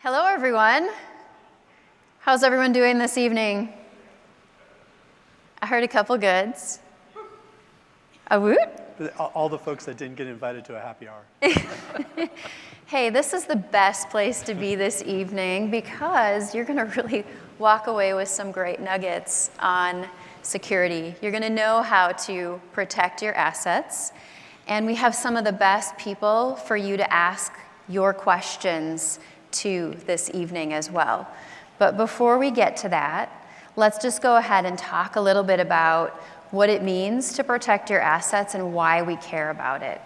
Hello, everyone. How's everyone doing this evening? I heard a couple goods. A woot? All the folks that didn't get invited to a happy hour. Hey, this is the best place to be this evening because you're going to really walk away with some great nuggets on security. You're going to know how to protect your assets, and we have some of the best people for you to ask your questions to this evening as well. But before we get to that, let's just go ahead and talk a little bit about what it means to protect your assets and why we care about it.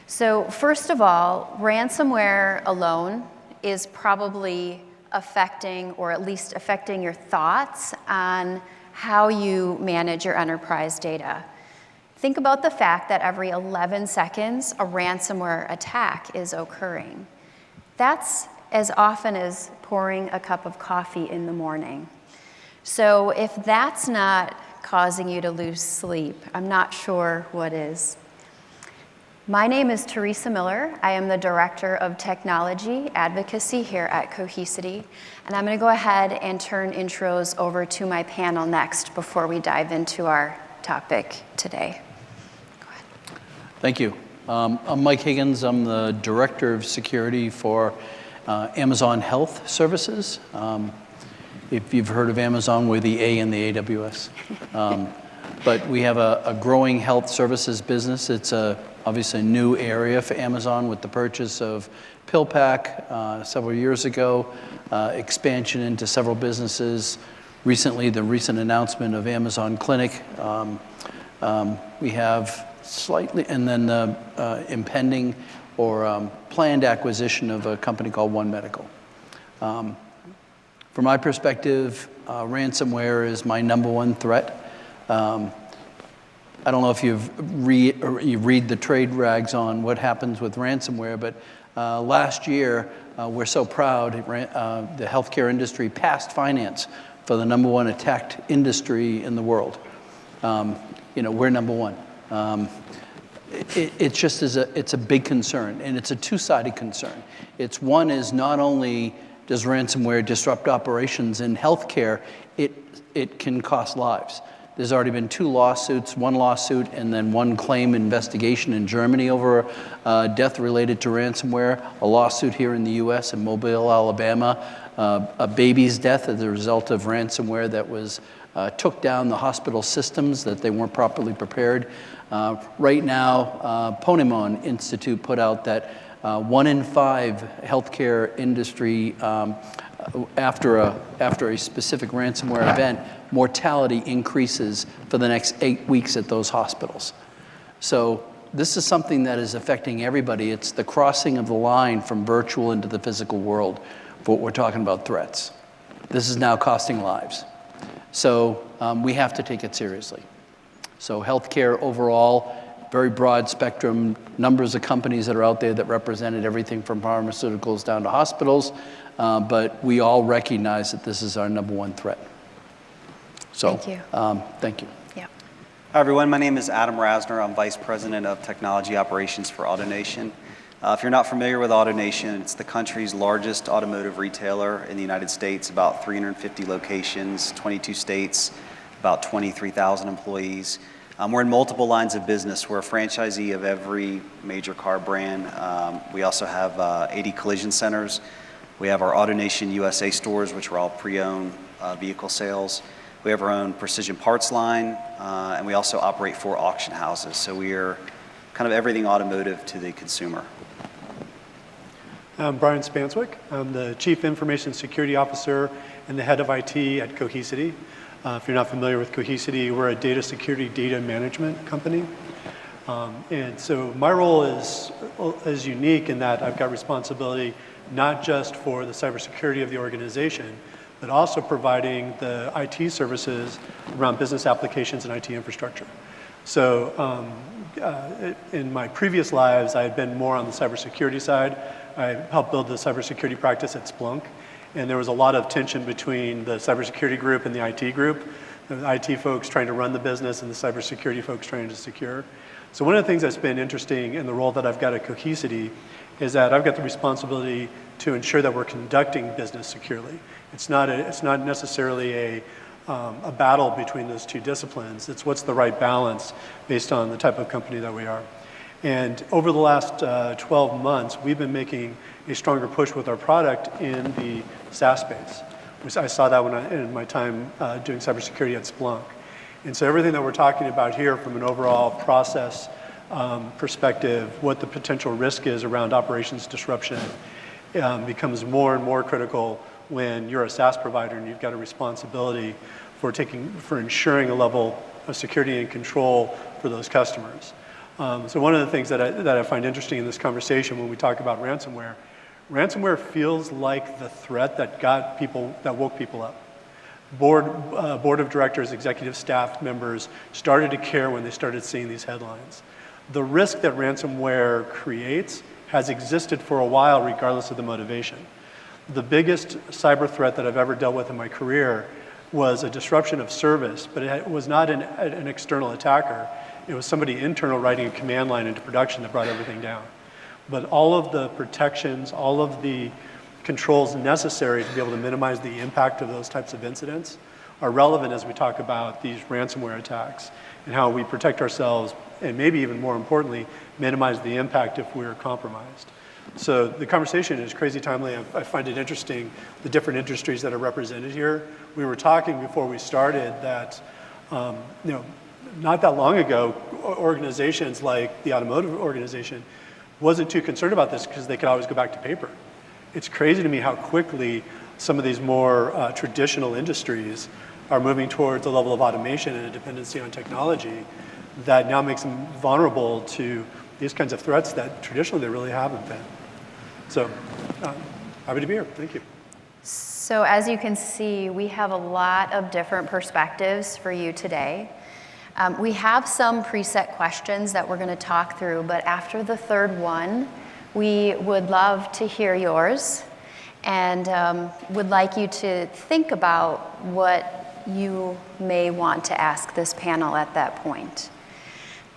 So first of all, ransomware alone is probably affecting, or at least affecting your thoughts on how you manage your enterprise data. Think about the fact that every 11 seconds, a ransomware attack is occurring. That's as often as pouring a cup of coffee in the morning. So if that's not causing you to lose sleep, I'm not sure what is. My name is Teresa Miller. I am the Director of Technology Advocacy here at Cohesity, and I'm going to go ahead and turn intros over to my panel next before we dive into our topic today. Go ahead. Thank you. I'm Mike Higgins. I'm the Director of Security for Amazon Health Services. If you've heard of Amazon, we're the A in the AWS. But we have a growing health services business. It's obviously a new area for Amazon with the purchase of PillPack several years ago, expansion into several businesses. Recently, the recent announcement of Amazon Clinic. We have slightly, and then the impending or planned acquisition of a company called One Medical. From my perspective, ransomware is my number one threat. I don't know if you read the trade rags on what happens with ransomware, but last year, we're so proud, the healthcare industry passed finance for the number one attacked industry in the world. We're number one. It just is it's a big concern, and it's a two-sided concern. It's one is not only does ransomware disrupt operations in healthcare, it can cost lives. There's already been 2 lawsuits, 1 lawsuit and then 1 claim investigation in Germany over death related to ransomware, a lawsuit here in the US in Mobile, Alabama, a baby's death as a result of ransomware that was took down the hospital systems that they weren't properly prepared. Right now, Ponemon Institute put out that 1 in 5 healthcare industry, after a specific ransomware event, mortality increases for the next 8 weeks at those hospitals. So this is something that is affecting everybody. It's the crossing of the line from virtual into the physical world for what we're talking about threats. This is now costing lives. So we have to take it seriously. So healthcare overall, very broad spectrum, numbers of companies that are out there that represented everything from pharmaceuticals down to hospitals, but we all recognize that this is our number one threat. So, Thank you. Thank you. Yeah. Hi, everyone. My name is Adam Rasner. I'm Vice President of Technology Operations for AutoNation. If you're not familiar with AutoNation, it's the country's largest automotive retailer in the United States, about 350 locations, 22 states, about 23,000 employees. We're in multiple lines of business. We're a franchisee of every major car brand. We also have 80 collision centers. We have our AutoNation USA stores, which are all pre-owned vehicle sales. We have our own precision parts line, and we also operate 4 auction houses. So we are kind of everything automotive to the consumer. I'm Brian Spanswick. I'm the Chief Information Security Officer and the Head of IT at Cohesity. If you're not familiar with Cohesity, we're a data security data management company. And so my role is unique in that I've got responsibility not just for the cybersecurity of the organization, but also providing the IT services around business applications and IT infrastructure. So in my previous lives, I had been more on the cybersecurity side. I helped build the cybersecurity practice at Splunk. And there was a lot of tension between the cybersecurity group and the IT group. The IT folks trying to run the business and the cybersecurity folks trying to secure. So one of the things that's been interesting in the role that I've got at Cohesity is that I've got the responsibility to ensure that we're conducting business securely. It's not necessarily a battle between those two disciplines. It's what's the right balance based on the type of company that we are. And over the last 12 months, we've been making a stronger push with our product in the SaaS space. I saw that in my time doing cybersecurity at Splunk. And so everything that we're talking about here from an overall process perspective, what the potential risk is around operations disruption, becomes more and more critical when you're a SaaS provider and you've got a responsibility for ensuring a level of security and control for those customers. So one of the things that I find interesting in this conversation when we talk about ransomware feels like the threat that woke people up. Board of directors, executive staff members started to care when they started seeing these headlines. The risk that ransomware creates has existed for a while regardless of the motivation. The biggest cyber threat that I've ever dealt with in my career was a disruption of service, but it was not an external attacker. It was somebody internal writing a command line into production that brought everything down. But all of the protections, all of the controls necessary to be able to minimize the impact of those types of incidents are relevant as we talk about these ransomware attacks and how we protect ourselves and maybe even more importantly, minimize the impact if we're compromised. So the conversation is crazy timely. I find it interesting, the different industries that are represented here. We were talking before we started that, not that long ago, organizations like the automotive organization wasn't too concerned about this because they could always go back to paper. It's crazy to me how quickly some of these more traditional industries are moving towards a level of automation and a dependency on technology that now makes them vulnerable to these kinds of threats that traditionally they really haven't been. So, happy to be here. Thank you. So as you can see, we have a lot of different perspectives for you today. We have some preset questions that we're going to talk through, but after the third one, we would love to hear yours and would like you to think about what you may want to ask this panel at that point.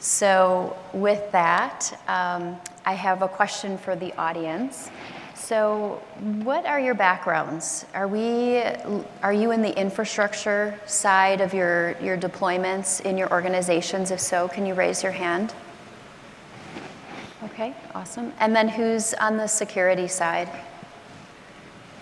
So with that, I have a question for the audience. So what are your backgrounds? Are you in the infrastructure side of your deployments in your organizations? If so, can you raise your hand? Okay, awesome. And then who's on the security side?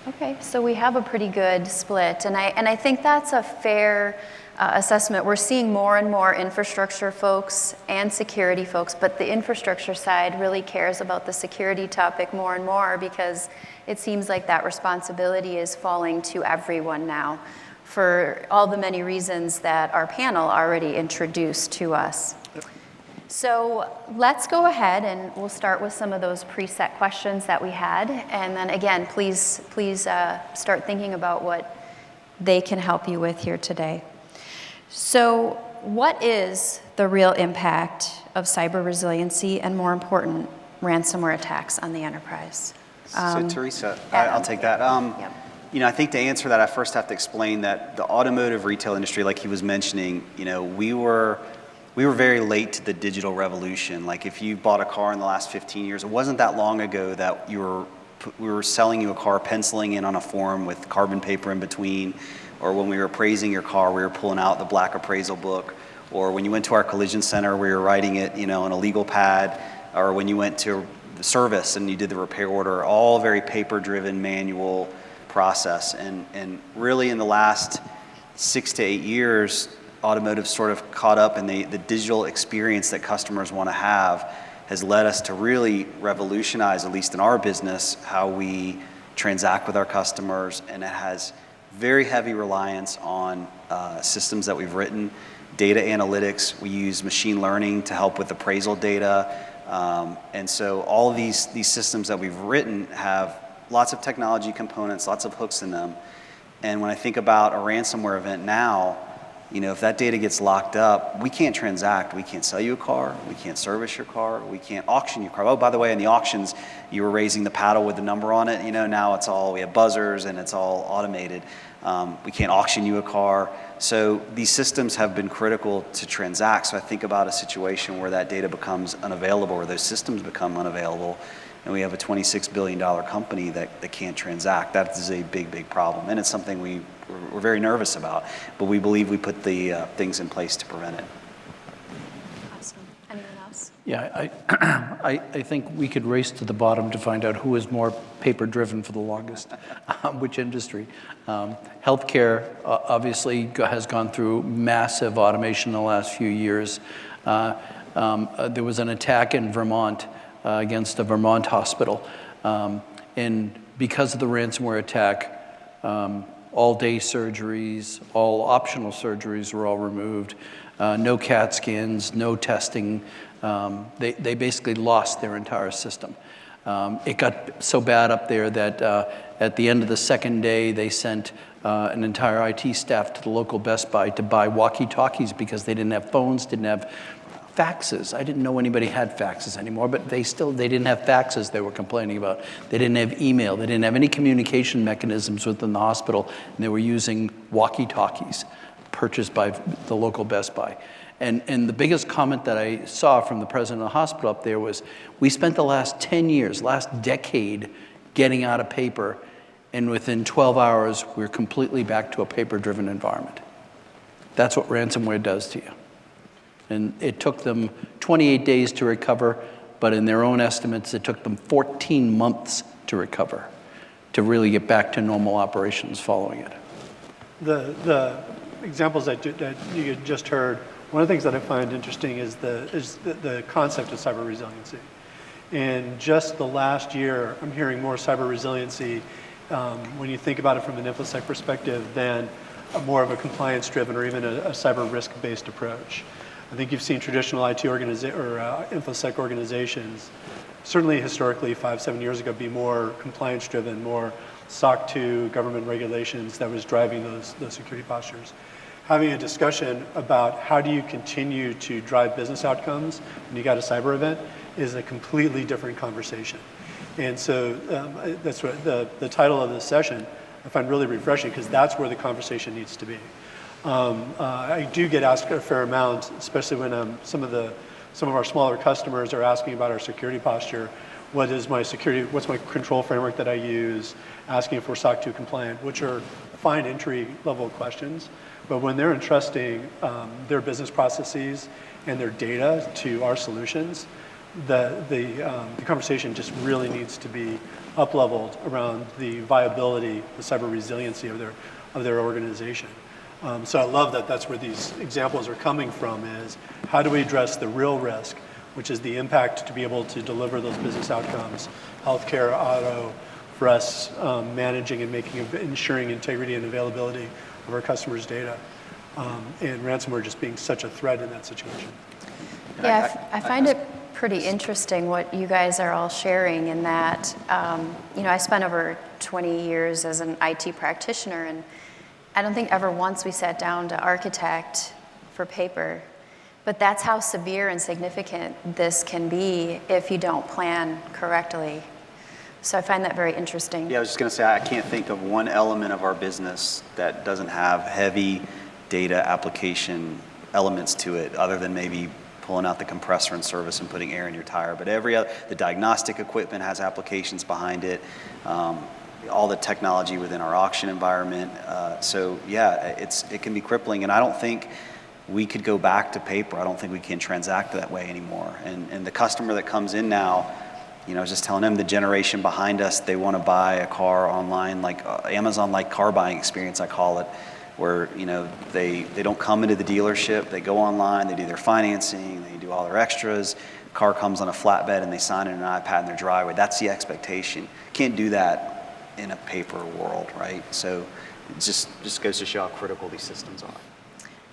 Okay, so we have a pretty good split, and I think that's a fair assessment. We're seeing more and more infrastructure folks and security folks, but the infrastructure side really cares about the security topic more and more because it seems like that responsibility is falling to everyone now for all the many reasons that our panel already introduced to us. So let's go ahead and we'll start with some of those preset questions that we had. And then again, please start thinking about what they can help you with here today. So what is the real impact of cyber resiliency and, more important, ransomware attacks on the enterprise? So Teresa, I'll take that. I think to answer that, I first have to explain that the automotive retail industry, like he was mentioning, we were very late to the digital revolution. Like if you bought a car in the last 15 years, it wasn't that long ago that we were selling you a car, penciling in on a form with carbon paper in between, or when we were appraising your car, we were pulling out the black appraisal book, or when you went to our collision center, we were writing it, on a legal pad, or when you went to the service and you did the repair order, all very paper-driven manual process. And really in the last 6 to 8 years, automotive sort of caught up, and the digital experience that customers want to have has led us to really revolutionize, at least in our business, how we transact with our customers, and it has very heavy reliance on systems that we've written, data analytics. We use machine learning to help with appraisal data. And so all of these systems that we've written have lots of technology components, lots of hooks in them. And when I think about a ransomware event now, if that data gets locked up, we can't transact. We can't sell you a car. We can't service your car. We can't auction your car. Oh, by the way, in the auctions, you were raising the paddle with the number on it. Now we have buzzers and it's all automated. We can't auction you a car. So these systems have been critical to transact. So I think about a situation where that data becomes unavailable, or those systems become unavailable. and we have a $26 billion company that can't transact. That is a big, big problem, and it's something we're very nervous about, but we believe we put the things in place to prevent it. Awesome. Anyone else? Yeah, I think we could race to the bottom to find out who is more paper-driven for the longest, which industry. Healthcare obviously has gone through massive automation in the last few years. There was an attack in Vermont against a Vermont hospital, and because of the ransomware attack, all-day surgeries, all optional surgeries were all removed. No CAT scans, no testing. They basically lost their entire system. It got so bad up there that at the end of the second day, they sent an entire IT staff to the local Best Buy to buy walkie-talkies because they didn't have phones, didn't have faxes. I didn't know anybody had faxes anymore, but they didn't have faxes they were complaining about. They didn't have email. They didn't have any communication mechanisms within the hospital, and they were using walkie-talkies purchased by the local Best Buy. And the biggest comment that I saw from the president of the hospital up there was, we spent the last 10 years, last decade, getting out of paper, and within 12 hours, we're completely back to a paper-driven environment. That's what ransomware does to you. And it took them 28 days to recover, but in their own estimates, it took them 14 months to recover, to really get back to normal operations following it. The examples that you just heard, one of the things that I find interesting is the concept of cyber resiliency. And just the last year, I'm hearing more cyber resiliency when you think about it from an InfoSec perspective than more of a compliance-driven or even a cyber risk-based approach. I think you've seen traditional IT InfoSec organizations, certainly historically 5-7 years ago, be more compliance-driven, more SOC 2 government regulations that was driving those security postures. Having a discussion about how do you continue to drive business outcomes when you got a cyber event is a completely different conversation. And so that's what the title of this session I find really refreshing, because that's where the conversation needs to be. I do get asked a fair amount, especially when some of our smaller customers are asking about our security posture. What's my control framework that I use? Asking if we're SOC 2 compliant, which are fine entry level questions. But when they're entrusting their business processes and their data to our solutions, the conversation just really needs to be up-leveled around the viability, the cyber resiliency of their organization. So I love that that's where these examples are coming from, is how do we address the real risk, which is the impact to be able to deliver those business outcomes, healthcare, auto, for us managing and ensuring integrity and availability of our customers' data, and ransomware just being such a threat in that situation. Yeah, I find it pretty interesting what you guys are all sharing, in that, I spent over 20 years as an IT practitioner, and I don't think ever once we sat down to architect for paper, but that's how severe and significant this can be if you don't plan correctly. So I find that very interesting. Yeah, I was just going to say, I can't think of one element of our business that doesn't have heavy data application elements to it, other than maybe pulling out the compressor in service and putting air in your tire. But the diagnostic equipment has applications behind it, all the technology within our auction environment. So yeah, it can be crippling, and I don't think we could go back to paper. I don't think we can transact that way anymore. And the customer that comes in now, I was just telling them, the generation behind us, they want to buy a car online, like Amazon-like car buying experience, I call it, where they don't come into the dealership, they go online, they do their financing, they do all their extras, car comes on a flatbed and they sign it in an iPad in their driveway. That's the expectation. Can't do that in a paper world, right? So it just goes to show how critical these systems are.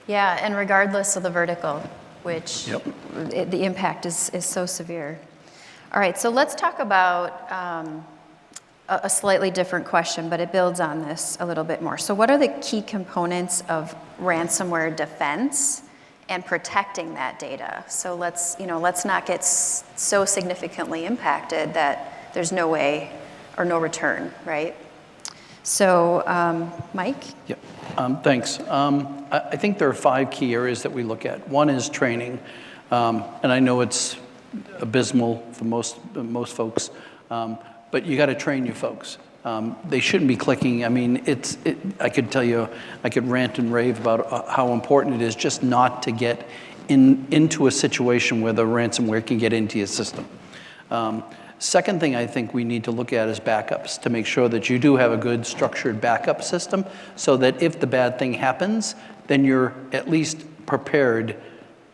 Yeah, and regardless of the vertical, which the impact is so severe. All right, so let's talk about a slightly different question, but it builds on this a little bit more. So what are the key components of ransomware defense and protecting that data? So let's not get so significantly impacted that there's no way or no return, right? So, Mike? Yep. Thanks. I think there are 5 key areas that we look at. One is training, and I know it's abysmal for most folks, But you got to train your folks. They shouldn't be clicking. I mean, I could tell you, I could rant and rave about how important it is just not to get into a situation where the ransomware can get into your system. Second thing I think we need to look at is backups to make sure that you do have a good structured backup system so that if the bad thing happens, then you're at least prepared,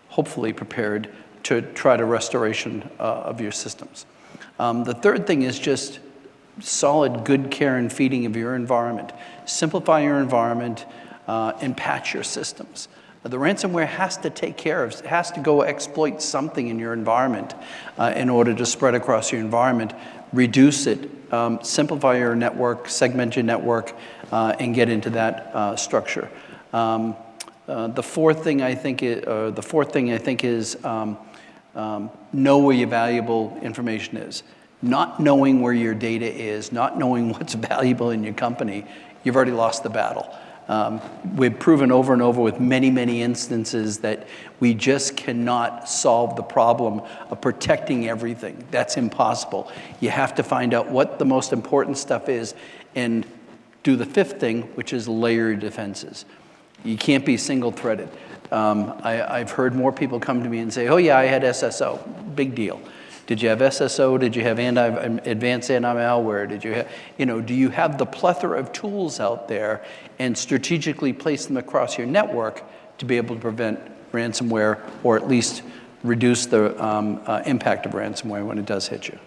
hopefully prepared, to try to restoration of your systems. The third thing is just solid, good care and feeding of your environment. Simplify your environment and patch your systems. The ransomware has to take care of, has to go exploit something in your environment in order to spread across your environment, reduce it, simplify your network, segment your network, and get into that structure. The fourth thing I think is know where your valuable information is. Not knowing where your data is, not knowing what's valuable in your company, you've already lost the battle. We've proven over and over with many, many instances that we just cannot solve the problem of protecting everything. That's impossible. You have to find out what the most important stuff is and do the fifth thing, which is layer defenses. You can't be single-threaded. I've heard more people come to me and say, oh yeah, I had SSO, big deal. Did you have SSO? Did you have advanced anti-malware? Did you have, do you have the plethora of tools out there and strategically place them across your network to be able to prevent ransomware or at least reduce the impact of ransomware when it does hit you?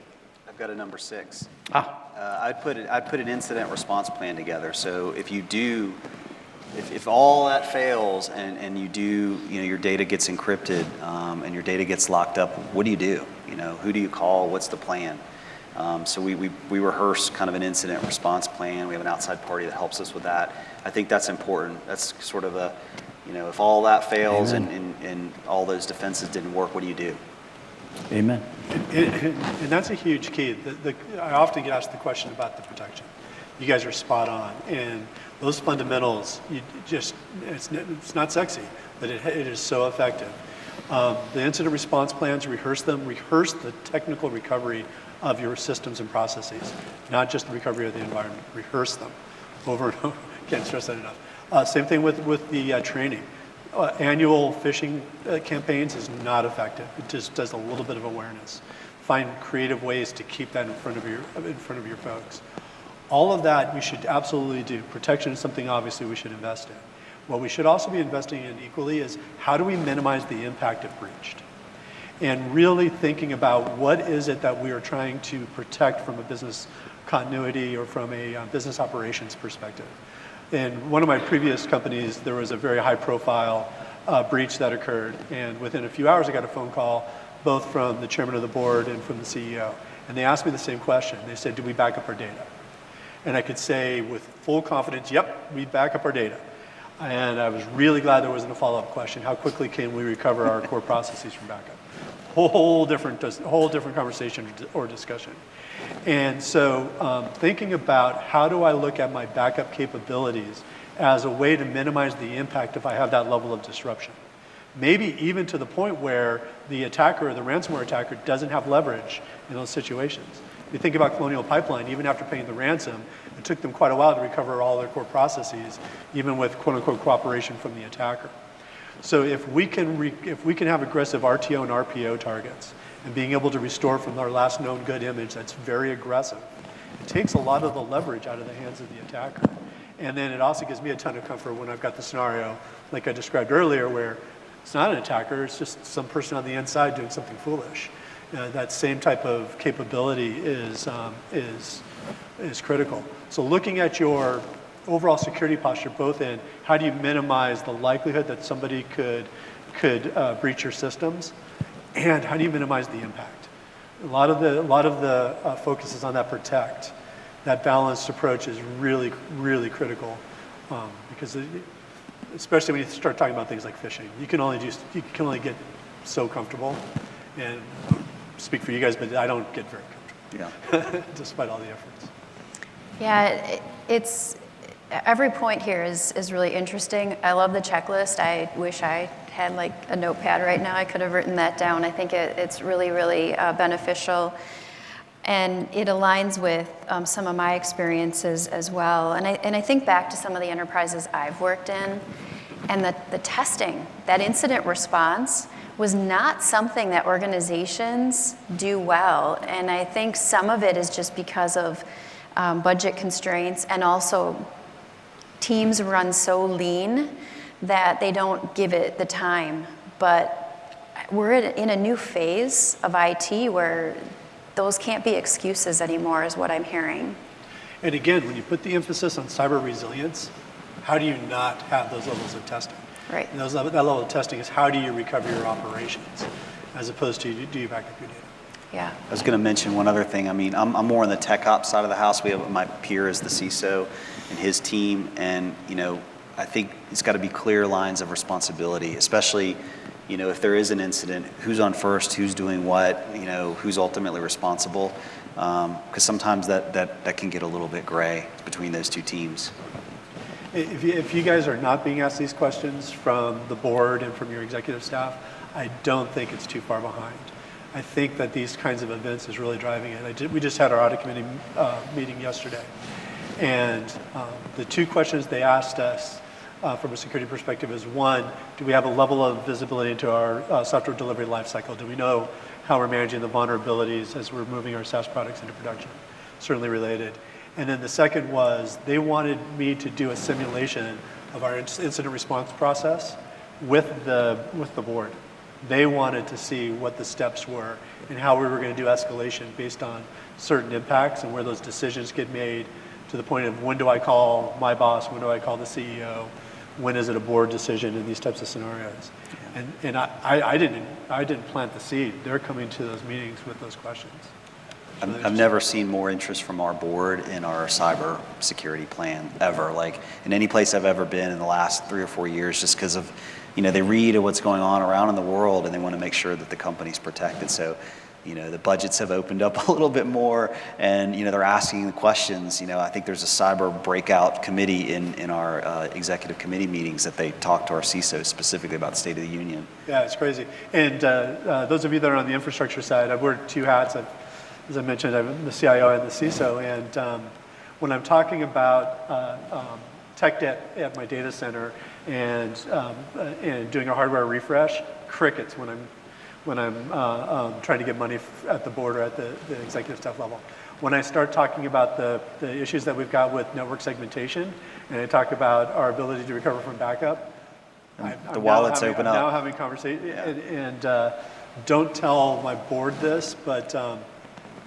I've got a number 6. I'd put an incident response plan together. So if all that fails and your data gets encrypted and your data gets locked up, what do you do? Who do you call? What's the plan? So we rehearse kind of an incident response plan. We have an outside party that helps us with that. I think that's important. That's sort of if all that fails and all those defenses didn't work, what do you do? Amen. And that's a huge key. I often get asked the question about the protection. You guys are spot on. And those fundamentals, it's not sexy, but it is so effective. The incident response plans, rehearse them, rehearse the technical recovery of your systems and processes, not just the recovery of the environment. Rehearse them over and over. Can't stress that enough. Same thing with the training. Annual phishing campaigns is not effective. It just does a little bit of awareness. Find creative ways to keep that in front of your folks. All of that we should absolutely do. Protection is something obviously we should invest in. What we should also be investing in equally is how do we minimize the impact of breached? And really thinking about what is it that we are trying to protect from a business continuity or from a business operations perspective. In one of my previous companies, there was a very high profile breach that occurred. And within a few hours, I got a phone call, both from the chairman of the board and from the CEO. And they asked me the same question. They said, do we back up our data? And I could say with full confidence, yep, we back up our data. And I was really glad there wasn't a follow-up question. How quickly can we recover our core processes from backup? Whole different conversation or discussion. And so thinking about how do I look at my backup capabilities as a way to minimize the impact if I have that level of disruption. Maybe even to the point where the attacker or the ransomware attacker doesn't have leverage in those situations. If you think about Colonial Pipeline, even after paying the ransom, it took them quite a while to recover all their core processes, even with quote-unquote cooperation from the attacker. So if we can have aggressive RTO and RPO targets and being able to restore from our last known good image that's very aggressive, it takes a lot of the leverage out of the hands of the attacker. And then it also gives me a ton of comfort when I've got the scenario, like I described earlier, where it's not an attacker, it's just some person on the inside doing something foolish. That same type of capability is critical. So looking at your overall security posture, both in how do you minimize the likelihood that somebody could breach your systems, and how do you minimize the impact? A lot of the focus is on that protect. That balanced approach is really, really critical because especially when you start talking about things like phishing, you can only get so comfortable. And speak for you guys, but I don't get very comfortable. Yeah. Despite all the efforts. Yeah, every point here is really interesting. I love the checklist. I wish I had like a notepad right now. I could have written that down. I think it's really, really beneficial. And it aligns with some of my experiences as well. And I think back to some of the enterprises I've worked in, and the testing, that incident response was not something that organizations do well. And I think some of it is just because of budget constraints, and also teams run so lean that they don't give it the time. But we're in a new phase of IT where those can't be excuses anymore, is what I'm hearing. And again, when you put the emphasis on cyber resilience, how do you not have those levels of testing? Right. And that level of testing is how do you recover your operations, as opposed to do you back up your data? Yeah. I was going to mention one other thing. I mean, I'm more on the tech ops side of the house. We have my peer is the CISO and his team, and I think it's got to be clear lines of responsibility, especially if there is an incident, who's on first, who's doing what, who's ultimately responsible, because sometimes that can get a little bit gray between those two teams. If you guys are not being asked these questions from the board and from your executive staff, I don't think it's too far behind. I think that these kinds of events is really driving it. We just had our audit committee meeting yesterday, and the two questions they asked us from a security perspective is, one, do we have a level of visibility into our software delivery lifecycle? Do we know how we're managing the vulnerabilities as we're moving our SaaS products into production? Certainly related. And then the second was, they wanted me to do a simulation of our incident response process with the board. They wanted to see what the steps were and how we were going to do escalation based on certain impacts and where those decisions get made, to the point of when do I call my boss, when do I call the CEO, when is it a board decision in these types of scenarios. And I didn't plant the seed. They're coming to those meetings with those questions. I've never seen more interest from our board in our cyber security plan ever, like in any place I've ever been in the last 3 or 4 years, just because of, they read what's going on around in the world and they want to make sure that the company's protected. So, the budgets have opened up a little bit more, and, they're asking the questions. I think there's a cyber breakout committee in our executive committee meetings that they talk to our CISOs specifically about the State of the Union. Yeah, it's crazy. And those of you that are on the infrastructure side, I've wear 2 hats. As I mentioned, I'm the CIO and the CISO, and when I'm talking about tech debt at my data center and doing a hardware refresh, crickets when I'm trying to get money at the board or at the executive staff level. When I start talking about the issues that we've got with network segmentation, and I talk about our ability to recover from backup, the wallets open up. I'm now having conversations, and don't tell my board this, but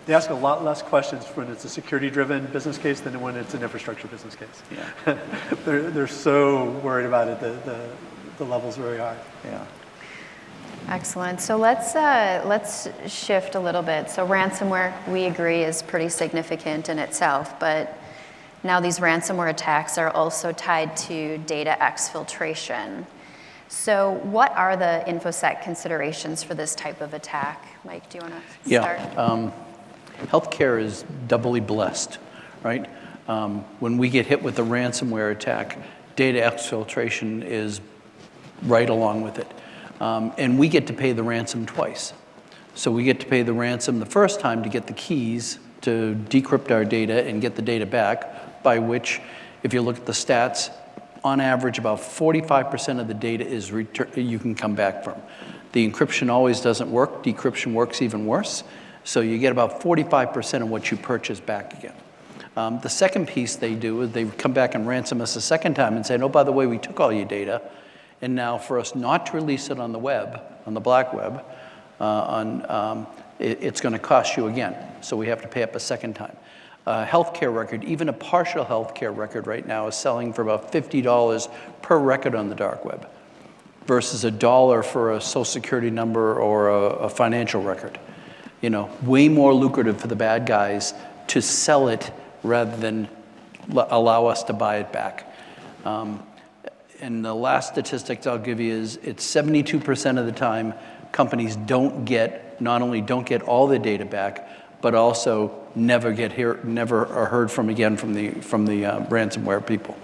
they ask a lot less questions when it's a security-driven business case than when it's an infrastructure business case. Yeah. They're so worried about it. The level's very high. Yeah. Excellent. So let's shift a little bit. So ransomware, we agree, is pretty significant in itself, but now these ransomware attacks are also tied to data exfiltration. So what are the InfoSec considerations for this type of attack? Mike, do you want to start? Yeah. Healthcare is doubly blessed, right? When we get hit with a ransomware attack, data exfiltration is right along with it. And we get to pay the ransom twice. So we get to pay the ransom the first time to get the keys to decrypt our data and get the data back, by which, if you look at the stats, on average, about 45% of the data is you can come back from. The encryption always doesn't work. Decryption works even worse. So you get about 45% of what you purchase back again. The second piece they do is they come back and ransom us a second time and say, oh, by the way, we took all your data. And now for us not to release it on the web, on the black web, it's going to cost you again. So we have to pay up a second time. Healthcare record, even a partial healthcare record right now is selling for about $50 per record on the dark web versus $1 for a social security number or a financial record. Way more lucrative for the bad guys to sell it rather than allow us to buy it back. And the last statistics I'll give you is it's 72% of the time companies not only don't get all the data back, but also never are heard from again from the ransomware people.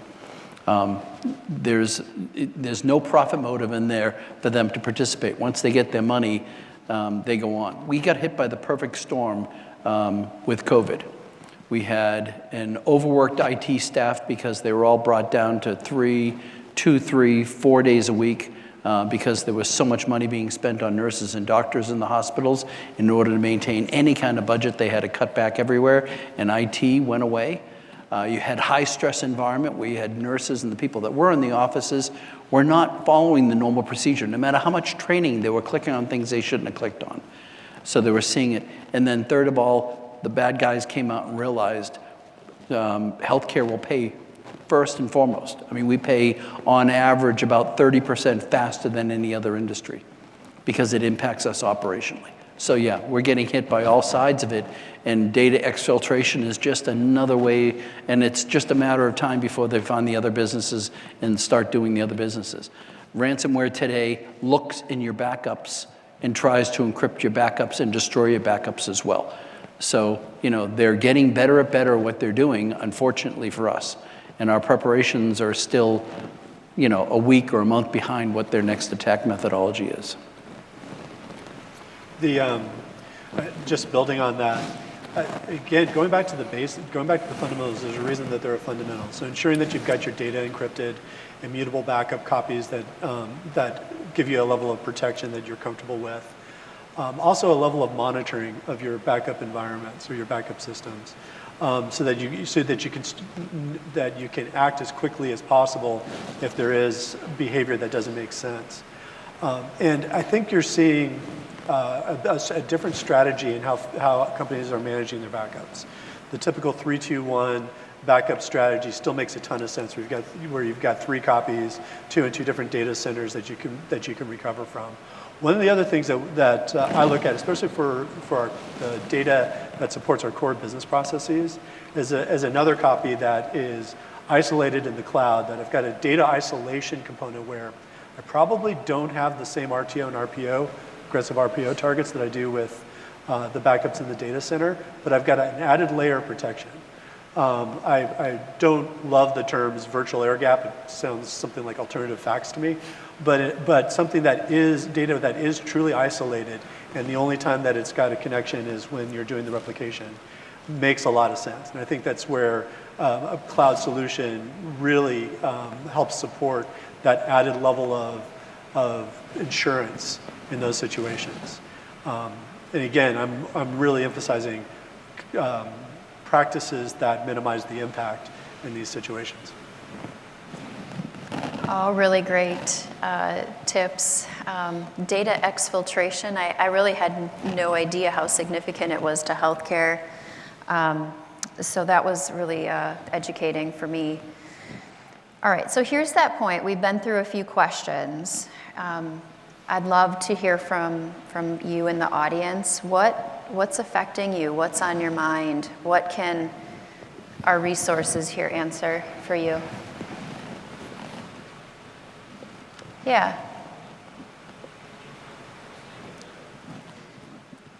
There's no profit motive in there for them to participate. Once they get their money, they go on. We got hit by the perfect storm with COVID. We had an overworked IT staff because they were all brought down to 4 days a week because there was so much money being spent on nurses and doctors in the hospitals. In order to maintain any kind of budget, they had to cut back everywhere, and IT went away. You had high stress environment where you had nurses and the people that were in the offices were not following the normal procedure. No matter how much training, they were clicking on things they shouldn't have clicked on. So they were seeing it. And then third of all, the bad guys came out and realized healthcare will pay first and foremost. I mean, we pay on average about 30% faster than any other industry because it impacts us operationally. So yeah, we're getting hit by all sides of it, and data exfiltration is just another way, and it's just a matter of time before they find the other businesses and start doing the other businesses. Ransomware today looks in your backups and tries to encrypt your backups and destroy your backups as well. So, you know, they're getting better at what they're doing, unfortunately for us. And our preparations are still, you know, a week or a month behind what their next attack methodology is. Just building on that, again, going back to the fundamentals, there's a reason that they're a fundamental. So ensuring that you've got your data encrypted, immutable backup copies that give you a level of protection that you're comfortable with. Also a level of monitoring of your backup environments or your backup systems, so that you can act as quickly as possible if there is behavior that doesn't make sense. And I think you're seeing a different strategy in how companies are managing their backups. The typical 3-2-1 backup strategy still makes a ton of sense. Where you've got 3 copies, 2 in 2 different data centers that you can recover from. One of the other things that I look at, especially for the data that supports our core business processes, is another copy that is isolated in the cloud, that I've got a data isolation component where I probably don't have the same RTO and RPO, aggressive RPO targets that I do with the backups in the data center, but I've got an added layer of protection. I don't love the terms virtual air gap. It sounds something like alternative facts to me, but something that is data that is truly isolated, and the only time that it's got a connection is when you're doing the replication, makes a lot of sense. And I think that's where a cloud solution really helps support that added level of insurance in those situations. And again, I'm really emphasizing practices that minimize the impact in these situations. All really great tips. Data exfiltration, I really had no idea how significant it was to healthcare. So that was really educating for me. All right, so here's that point. We've been through a few questions. I'd love to hear from you in the audience. What's affecting you? What's on your mind? What can our resources here answer for you? Yeah.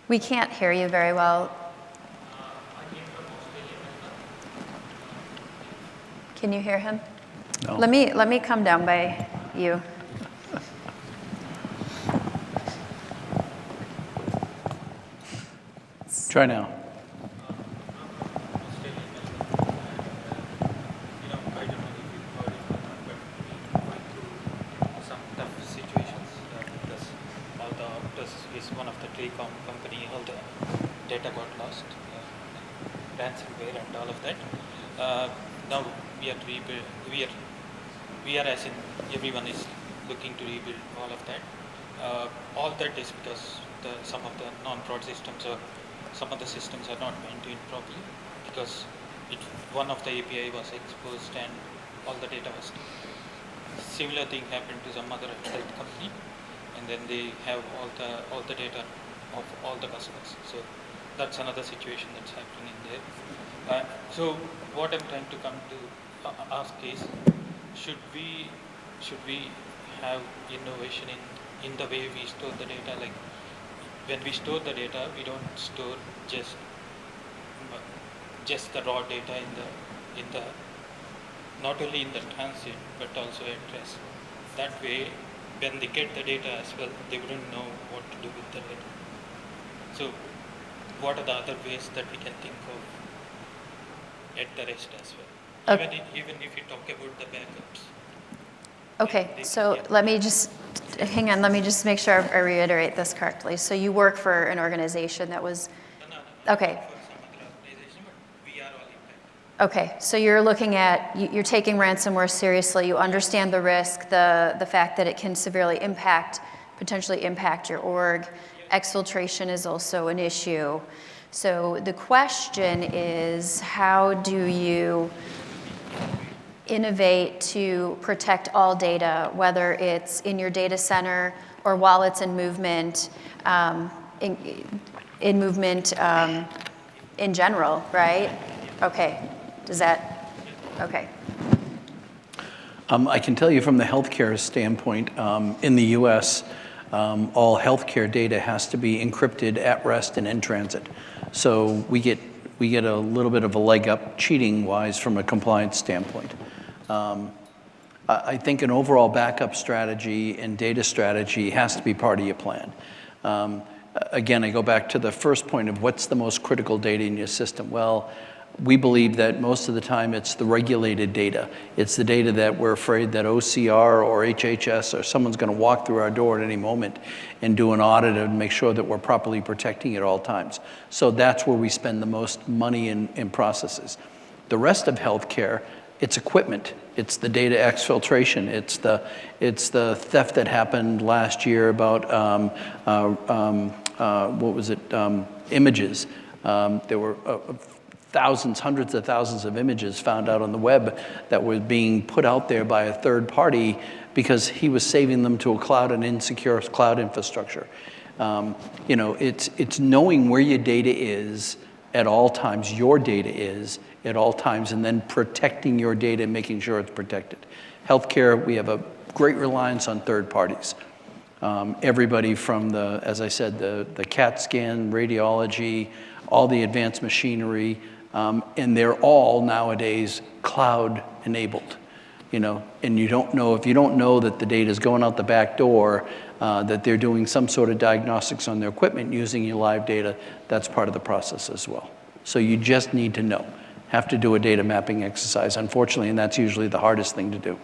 We can't hear you very well. Can you hear him? No. Let me come down by you. Try now. Company, all the data got lost, ransomware and all of that. Now we are to rebuild. We are as in everyone is looking to rebuild all of that. All that is because some of the non-prod systems or some of the systems are not maintained properly because one of the API was exposed and all the data was taken. Similar thing happened to some other health company, and then they have all the data of all the customers. So that's another situation that's happening in there. So what I'm trying to come to ask is, should we have innovation in the way we store the data? Like when we store the data, we don't store just the raw data in the not only in the transit but also at rest. That way, when they get the data as well, they wouldn't know what to do with the data. So what are the other ways that we can think of at the rest as well? Okay. Even if you talk about the backups. Okay, so let me just, hang on, let me just make sure I reiterate this correctly. So you work for an organization that was, okay. For some other organization, but we are all impacted. Okay, so you're looking at, you're taking ransomware seriously, you understand the risk, the fact that it can severely potentially impact your org. Exfiltration is also an issue. So the question is, how do you innovate to protect all data, whether it's in your data center or while it's in movement, in general, right? Okay, does that, okay. I can tell you from the healthcare standpoint, in the US, all healthcare data has to be encrypted at rest and in transit. So we get a little bit of a leg up cheating-wise from a compliance standpoint. I think an overall backup strategy and data strategy has to be part of your plan. Again, I go back to the first point of what's the most critical data in your system. Well, we believe that most of the time it's the regulated data. It's the data that we're afraid that OCR or HHS or someone's going to walk through our door at any moment and do an audit and make sure that we're properly protecting at all times. So that's where we spend the most money in processes. The rest of healthcare, it's equipment. It's the data exfiltration. It's the theft that happened last year about what was it? Images. There were thousands, hundreds of thousands of images found out on the web that were being put out there by a third party because he was saving them to a cloud and insecure cloud infrastructure. You know, it's knowing where your data is at all times, your data is at all times, and then protecting your data and making sure it's protected. Healthcare, we have a great reliance on third parties. Everybody from as I said, the CAT scan, radiology, all the advanced machinery, and they're all nowadays cloud enabled. You know, and if you don't know that the data is going out the back door, that they're doing some sort of diagnostics on their equipment using your live data, that's part of the process as well. So you just need to know. Have to do a data mapping exercise, unfortunately, and that's usually the hardest thing to do.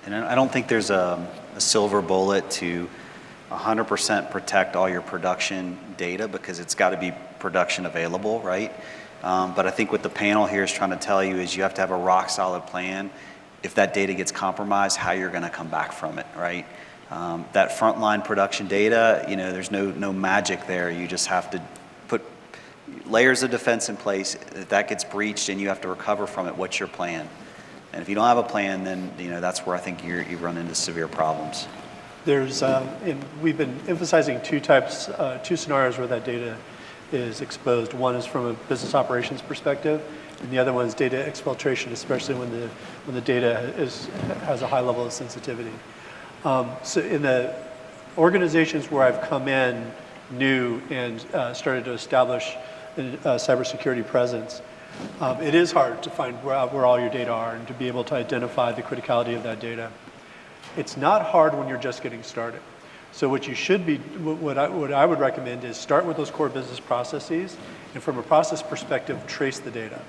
And I don't think there's a silver bullet to 100% protect all your production data because it's got to be production available, right? But I think what the panel here is trying to tell you is you have to have a rock solid plan. If that data gets compromised, how you're going to come back from it, right? That frontline production data, you know, there's no magic there. You just have to put layers of defense in place. If that gets breached and you have to recover from it, what's your plan? And if you don't have a plan, then you know that's where I think you run into severe problems. There's, we've been emphasizing two scenarios where that data is exposed. One is from a business operations perspective, and the other one is data exfiltration, especially when the data has a high level of sensitivity. So in the organizations where I've come in new and started to establish a cybersecurity presence, it is hard to find where all your data are and to be able to identify the criticality of that data. It's not hard when you're just getting started. So what you should be, what I would recommend is start with those core business processes, and from a process perspective, trace the data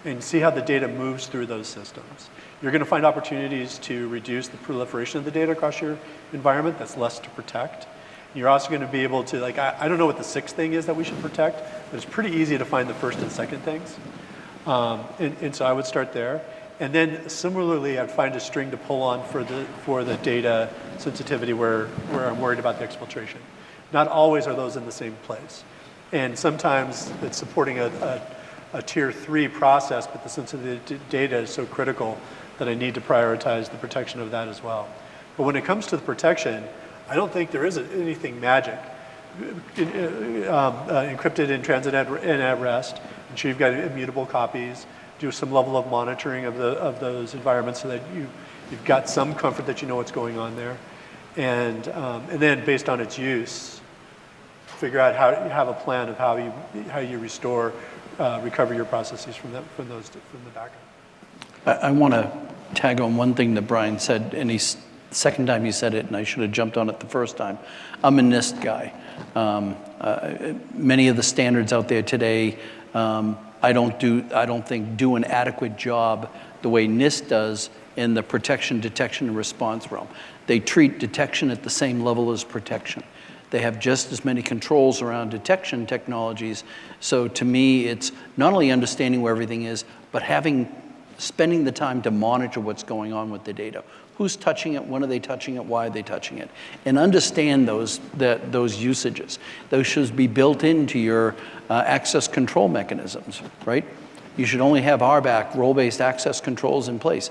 and see how the data moves through those systems. You're going to find opportunities to reduce the proliferation of the data across your environment. That's less to protect. You're also going to be able to, like, I don't know what the sixth thing is that we should protect, but it's pretty easy to find the first and second things. And so I would start there. And then similarly, I'd find a string to pull on for the data sensitivity where I'm worried about the exfiltration. Not always are those in the same place. And sometimes it's supporting a tier 3 process, but the sensitivity data is so critical that I need to prioritize the protection of that as well. But when it comes to the protection, I don't think there is anything magic. Encrypted in transit and at rest, ensure you've got immutable copies, do some level of monitoring of those environments so that you've got some comfort that you know what's going on there. And then based on its use, figure out how you have a plan of how you restore, recover your processes from the backup. I want to tag on one thing that Brian said, and second time you said it, and I should have jumped on it the first time. I'm a NIST guy. Many of the standards out there today, I don't think do an adequate job the way NIST does in the protection, detection, and response realm. They treat detection at the same level as protection. They have just as many controls around detection technologies. So to me, it's not only understanding where everything is, but spending the time to monitor what's going on with the data. Who's touching it? When are they touching it? Why are they touching it? And understand those usages. Those should be built into your access control mechanisms, right? You should only have RBAC, role-based access controls, in place.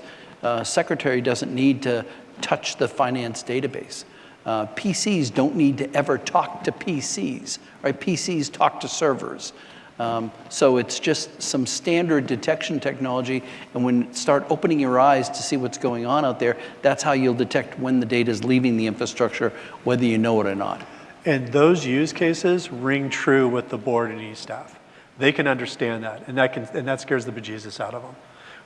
Secretary doesn't need to touch the finance database. PCs don't need to ever talk to PCs, right? PCs talk to servers. So it's just some standard detection technology, and when you start opening your eyes to see what's going on out there, that's how you'll detect when the data is leaving the infrastructure, whether you know it or not. And those use cases ring true with the board and E-staff. They can understand that, and that scares the bejesus out of them.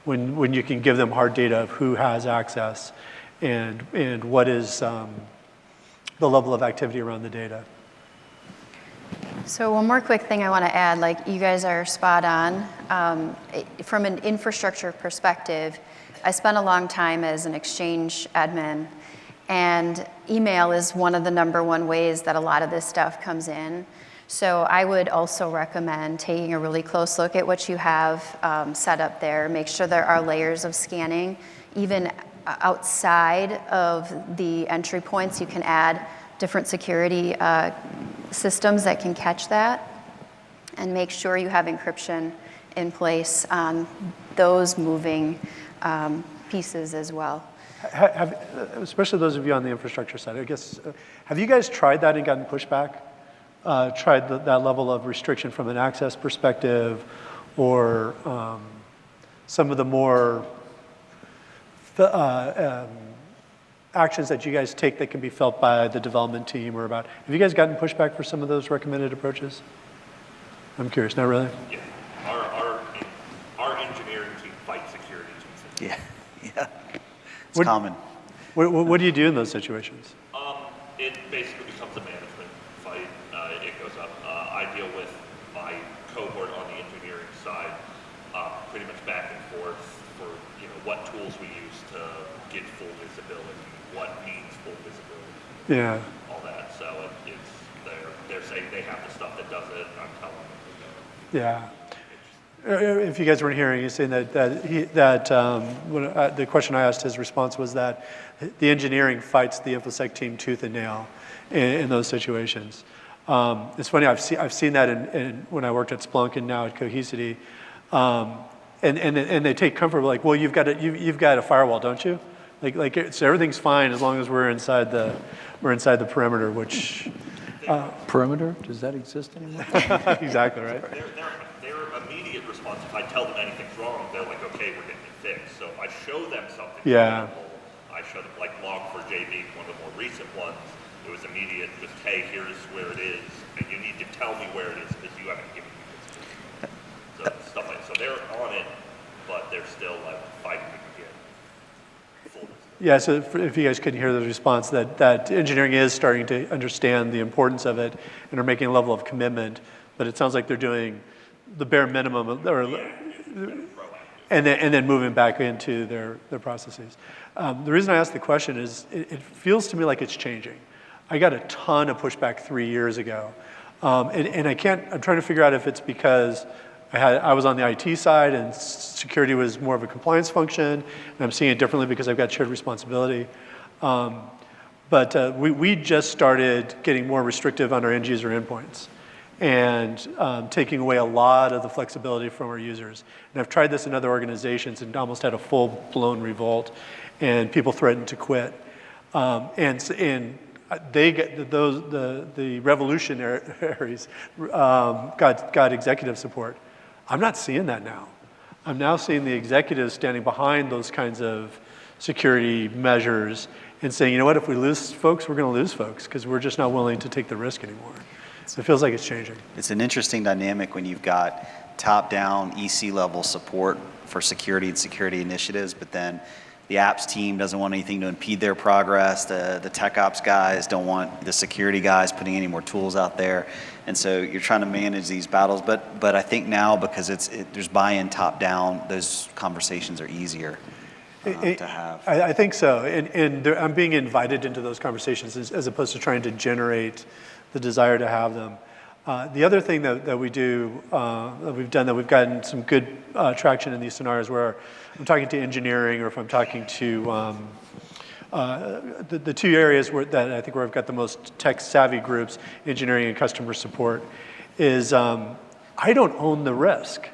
When you can give them hard data of who has access and what is the level of activity around the data. So one more quick thing I want to add, like you guys are spot on. From an infrastructure perspective, I spent a long time as an Exchange admin, and email is one of the #1 ways that a lot of this stuff comes in. So I would also recommend taking a really close look at what you have set up there. Make sure there are layers of scanning. Even outside of the entry points, you can add different security systems that can catch that, and make sure you have encryption in place on those moving pieces as well. Especially those of you on the infrastructure side, I guess, have you guys tried that and gotten pushback? Tried that level of restriction from an access perspective, or some of the more actions that you guys take that can be felt by the development team, or have you guys gotten pushback for some of those recommended approaches? I'm curious, not really? Yeah, our engineering team fights security teams. Yeah. It's common. What do you do in those situations? It basically becomes a management fight. It goes up. I deal with my cohort on the engineering side, pretty much back and forth for what tools we use to get full visibility, what means full visibility, Yeah. all that. So they're saying they have the stuff that does it, and I'm telling them we don't. Yeah. If you guys weren't hearing, he's saying that the question I asked, his response was that the engineering fights the InfoSec team tooth and nail in those situations. It's funny, I've seen that when I worked at Splunk and now at Cohesity, and they take comfort, like, well, you've got a firewall, don't you? So everything's fine as long as we're inside the perimeter, which. Perimeter? Does that exist anymore? Exactly right. Their immediate response, if I tell them anything's wrong, they're like, okay, we're getting it fixed. So if I show them something, Yeah. I show them, like Log4j, one of the more recent ones, it was immediate, just, hey, here's where it is, and you need to tell me where it is because you haven't given me this. So stuff like that. So they're on it, but they're still like fighting to get full. Yeah, so if you guys couldn't hear the response, that engineering is starting to understand the importance of it and are making a level of commitment, but it sounds like they're doing the bare minimum, and then moving back into their processes. The reason I asked the question is it feels to me like it's changing. I got a ton of pushback 3 years ago, and I'm trying to figure out if it's because I was on the IT side and security was more of a compliance function, and I'm seeing it differently because I've got shared responsibility. But we just started getting more restrictive on our end user endpoints and taking away a lot of the flexibility from our users. And I've tried this in other organizations and almost had a full-blown revolt, and people threatened to quit. And they get the revolutionaries got executive support. I'm not seeing that now. I'm now seeing the executives standing behind those kinds of security measures and saying, you know what, if we lose folks, we're going to lose folks because we're just not willing to take the risk anymore. So it feels like it's changing. It's an interesting dynamic when you've got top-down EC level support for security and security initiatives, but then The apps team doesn't want anything to impede their progress. The tech ops guys don't want the security guys putting any more tools out there. And so you're trying to manage these battles. But I think now, because there's buy-in top down, those conversations are easier to have. I think so. And I'm being invited into those conversations as opposed to trying to generate the desire to have them. The other thing that we do, that we've done, that we've gotten some good traction in these scenarios where I'm talking to engineering, or if I'm talking to the two areas that I think where I've got the most tech-savvy groups, engineering and customer support, is I don't own the risk.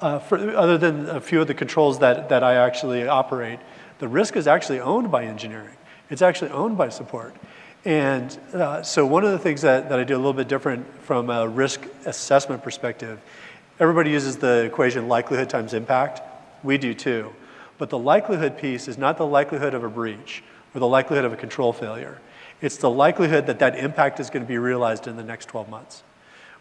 Other than a few of the controls that I actually operate, the risk is actually owned by engineering. It's actually owned by support. And so one of the things that I do a little bit different from a risk assessment perspective, everybody uses the equation likelihood times impact. We do too. But the likelihood piece is not the likelihood of a breach or the likelihood of a control failure. It's the likelihood that impact is going to be realized in the next 12 months.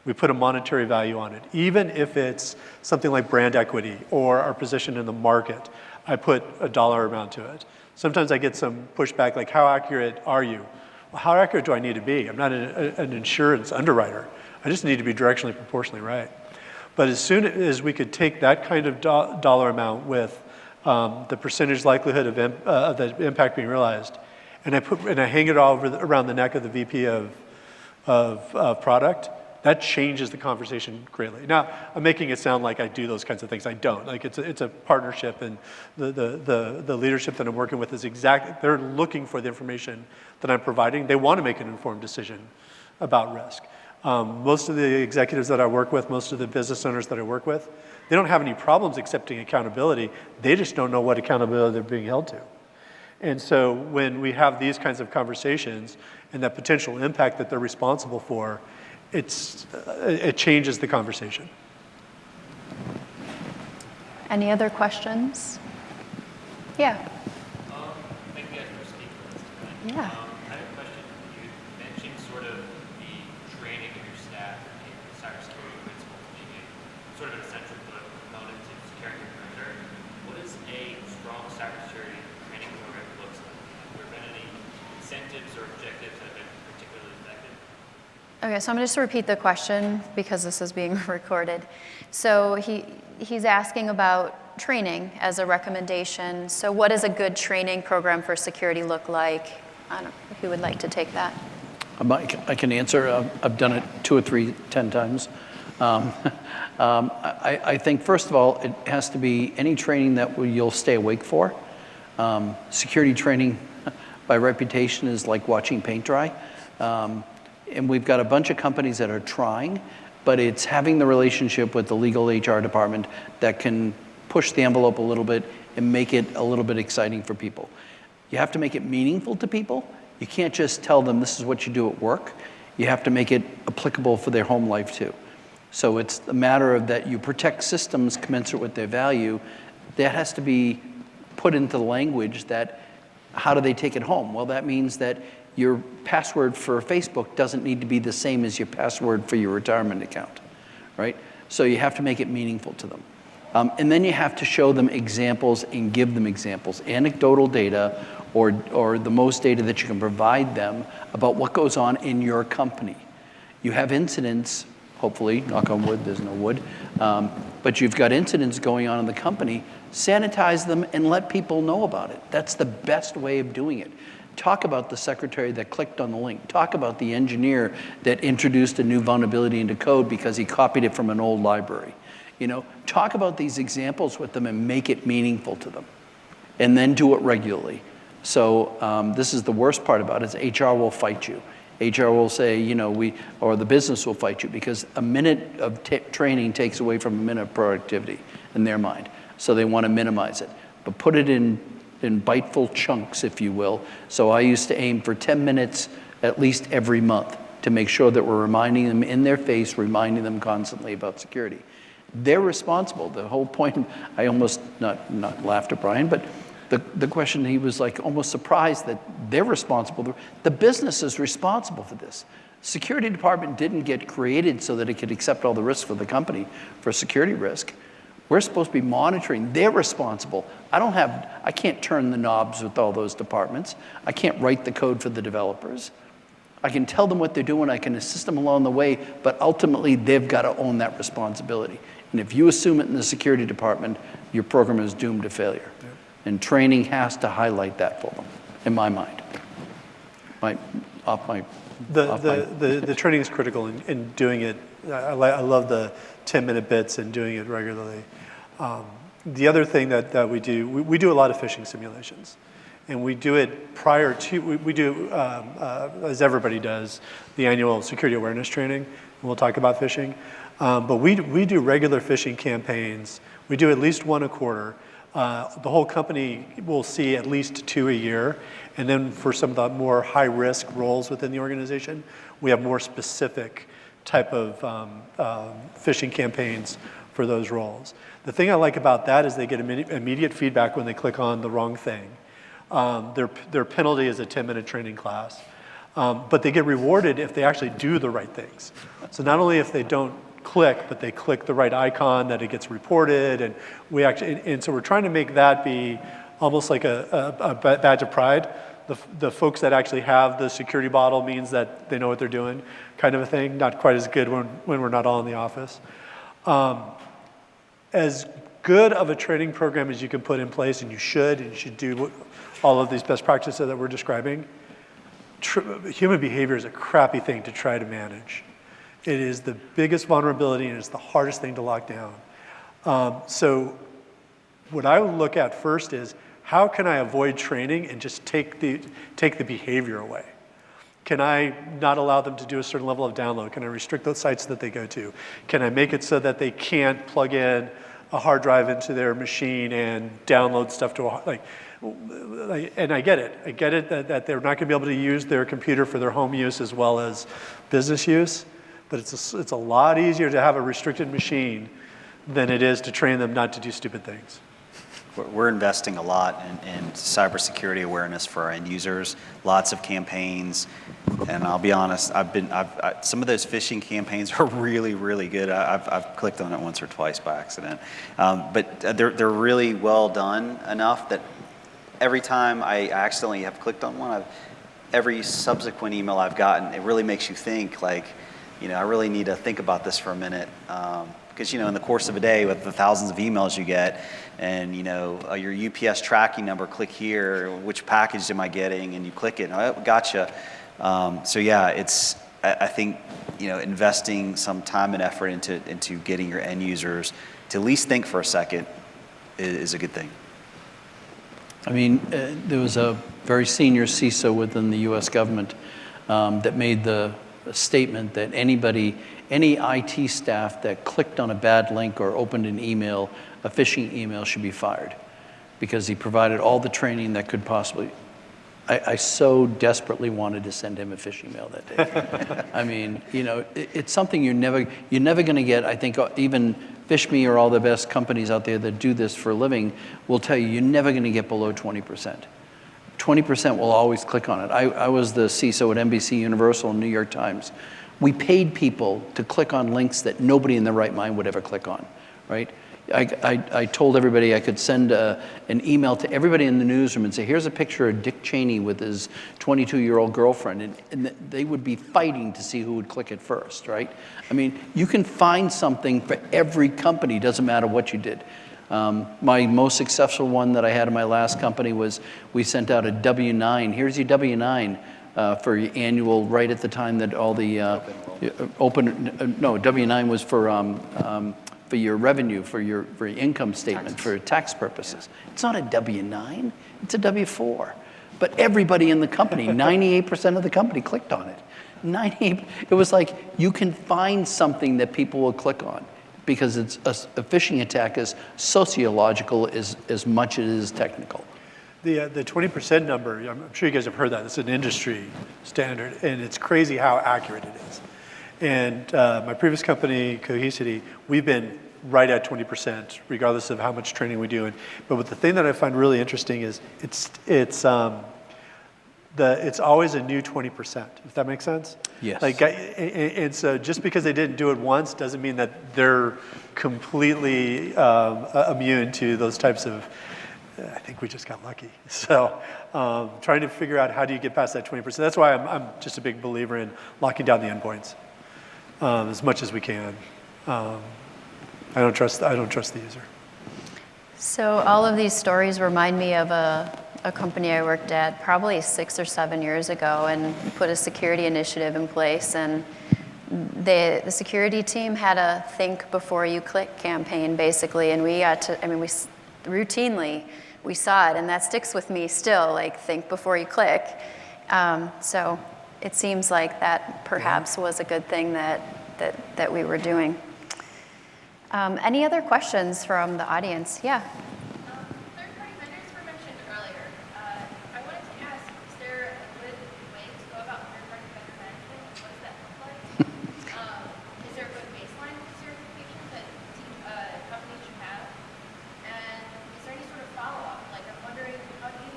We put a monetary value on it. Even if it's something like brand equity or our position in the market, I put a dollar amount to it. Sometimes I get some pushback like, how accurate are you? Well, how accurate do I need to be? I'm not an insurance underwriter. I just need to be directionally proportionally right. But as soon as we could take that kind of dollar amount with the percentage likelihood of the impact being realized, and I hang it all around the neck of the VP of product, that changes the conversation greatly. Now, I'm making it sound like I do those kinds of things. I don't. Like it's a partnership, and the leadership that I'm working with is they're looking for the information that I'm providing. They want to make an informed decision about risk. Most of the executives that I work with, most of the business owners that I work with, they don't have any problems accepting accountability. They just don't know what accountability they're being held to. And so when we have these kinds of conversations and that potential impact that they're responsible for, it changes the conversation. Any other questions? Yeah. Thank you guys for speaking. Yeah. I have a question. You mentioned sort of the training of your staff in cybersecurity principles being sort of an essential component to securing your perimeter. What does a strong cybersecurity training program looks like? Have there been any incentives or objectives that have been particularly effective? Okay, so I'm going to just repeat the question because this is being recorded. So he's asking about training as a recommendation. So what does a good training program for security look like? I don't know who would like to take that. I can answer. I've done it 2 or 3, 10 times. I think, first of all, it has to be any training that you'll stay awake for. Security training, by reputation, is like watching paint dry. And we've got a bunch of companies that are trying, but it's having the relationship with the legal HR department that can push the envelope a little bit and make it a little bit exciting for people. You have to make it meaningful to people. You can't just tell them this is what you do at work. You have to make it applicable for their home life too. So it's a matter of that you protect systems commensurate with their value. That has to be put into language that, how do they take it home? Well, that means that your password for Facebook doesn't need to be the same as your password for your retirement account, right? So you have to make it meaningful to them. And then you have to show them examples and give them examples, anecdotal data or the most data that you can provide them about what goes on in your company. You have incidents, hopefully, knock on wood, there's no wood, but you've got incidents going on in the company, sanitize them and let people know about it. That's the best way of doing it. Talk about the secretary that clicked on the link. Talk about the engineer that introduced a new vulnerability into code because he copied it from an old library. You know, talk about these examples with them and make it meaningful to them. And then do it regularly. So this is the worst part about it, is HR will fight you. HR will say, you know, or the business will fight you because a minute of training takes away from a minute of productivity in their mind. So they want to minimize it. But put it in biteful chunks, if you will. So I used to aim for 10 minutes at least every month to make sure that we're reminding them in their face, reminding them constantly about security. They're responsible. The whole point, I almost not laughed at Brian, but the question, he was like almost surprised that they're responsible. The business is responsible for this. Security department didn't get created so that it could accept all the risk for the company for security risk. We're supposed to be monitoring. They're responsible. I can't turn the knobs with all those departments. I can't write the code for the developers. I can tell them what they're doing. I can assist them along the way, but ultimately they've got to own that responsibility. And if you assume it in the security department, your program is doomed to failure. Yeah. And training has to highlight that for them, in my mind. The training is critical in doing it. I love the 10-minute bits and doing it regularly. The other thing that we do a lot of phishing simulations. And we do it prior to, we do, as everybody does, the annual security awareness training. And we'll talk about phishing. But we do regular phishing campaigns. We do at least one a quarter. The whole company will see at least 2 a year. And then for some of the more high-risk roles within the organization, we have more specific type of phishing campaigns for those roles. The thing I like about that is they get immediate feedback when they click on the wrong thing. Their penalty is a 10-minute training class. But they get rewarded if they actually do the right things. So not only if they don't click, but they click the right icon, that it gets reported, and so we're trying to make that be almost like a badge of pride. The folks that actually have the security bottle means that they know what they're doing, kind of a thing. Not quite as good when we're not all in the office. As good of a training program as you can put in place, and you should do all of these best practices that we're describing. Human behavior is a crappy thing to try to manage. It is the biggest vulnerability, and it's the hardest thing to lock down. So what I would look at first is, how can I avoid training and just take the behavior away? Can I not allow them to do a certain level of download? Can I restrict those sites that they go to? Can I make it so that they can't plug in a hard drive into their machine and download stuff to and I get it. I get it that they're not going to be able to use their computer for their home use as well as business use. But it's a lot easier to have a restricted machine than it is to train them not to do stupid things. We're investing a lot in cybersecurity awareness for our end users, lots of campaigns, and I'll be honest, some of those phishing campaigns are really, really good. I've clicked on it once or twice by accident, but they're really well done enough that every time I accidentally have clicked on one, every subsequent email I've gotten, it really makes you think, like, I really need to think about this for a minute. Because, in the course of a day with the thousands of emails you get and, your UPS tracking number, click here, which package am I getting? And you click it, oh, gotcha. So yeah, I think, investing some time and effort into getting your end users to at least think for a second is a good thing. I mean, there was a very senior CISO within the US government that made the statement that any IT staff that clicked on a bad link or opened an email, a phishing email, should be fired because he provided all the training that could possibly. I so desperately wanted to send him a phishing mail that day. I mean, it's something you're never going to get. I think even PhishMe or all the best companies out there that do this for a living will tell you you're never going to get below 20%. 20% will always click on it. I was the CISO at NBC Universal and New York Times. We paid people to click on links that nobody in their right mind would ever click on, right? I told everybody I could send an email to everybody in the newsroom and say, here's a picture of Dick Cheney with his 22-year-old girlfriend, and they would be fighting to see who would click it first, right? I mean, you can find something for every company, doesn't matter what you did. My most successful one that I had in my last company was we sent out a W-9. Here's your W-9 for your annual, right at the time that all the W-9 was for your revenue, for your income statement, for tax purposes. It's not a W-9, it's a W-4. But everybody in the company, 98% of the company clicked on it. It was like you can find something that people will click on, because it's a phishing attack is sociological as much as it is technical. The 20% number, I'm sure you guys have heard that. It's an industry standard, and it's crazy how accurate it is. And my previous company, Cohesity, we've been right at 20%, regardless of how much training we do. But the thing that I find really interesting is it's always a new 20%, if that makes sense. Yes. Like, and so just because they didn't do it once doesn't mean that they're completely immune to those types of, I think we just got lucky. So trying to figure out how do you get past that 20%. That's why I'm just a big believer in locking down the endpoints as much as we can. I don't trust the user. So all of these stories remind me of a company I worked at probably 6 or 7 years ago and put a security initiative in place. And the security team had a think before you click campaign, basically. And we got to, we routinely, we saw it, and that sticks with me still, like think before you click. So it seems like that perhaps was a good thing that we were doing. Any other questions from the audience? Yeah. Third-party vendors were mentioned earlier. I wanted to ask, is there a good way to go about third-party vendor management? What does that look like? Is there a good baseline certification that companies should have? And is there any sort of follow-up? Like, I'm wondering, how do you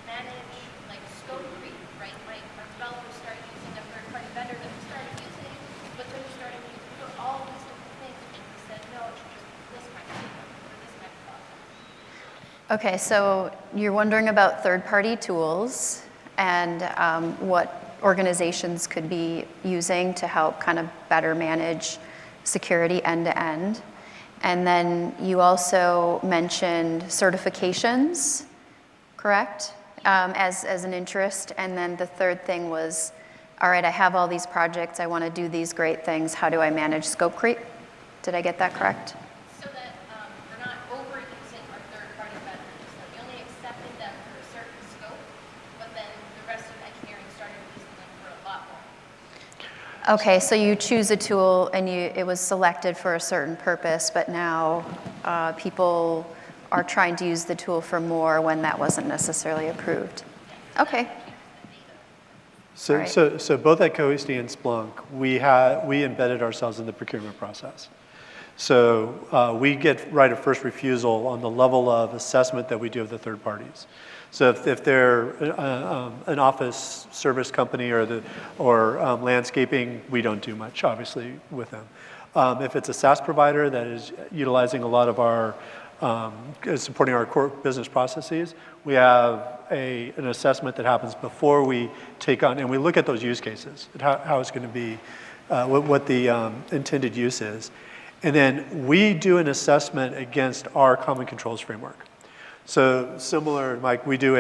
manage, like, scope creep, right? Like, our developers started using a third-party vendor that we started using, but then we started using all these different things, and we said, no, it should just be this kind of thing, or this kind of process. Okay, so you're wondering about third-party tools and what organizations could be using to help kind of better manage security end-to-end. And then you also mentioned certifications, correct, as an interest. And then the third thing was, all right, I have all these projects, I want to do these great things, how do I manage scope creep? Did I get that correct? So that we're not overusing our third-party vendors, that we only accepted them for a certain scope, but then the rest of engineering started using them for a lot more. Okay, so you choose a tool and it was selected for a certain purpose, but now people are trying to use the tool for more when that wasn't necessarily approved. Okay. So, Right. so both at Cohesity and Splunk, we embedded ourselves in the procurement process. So we get right of first refusal on the level of assessment that we do of the third parties. So if they're an office service company or landscaping, we don't do much, obviously, with them. If it's a SaaS provider that is utilizing a lot of our, supporting our core business processes, we have an assessment that happens before we take on, and we look at those use cases, how it's going to be, what the intended use is. And then we do an assessment against our common controls framework. So similar, Mike, we do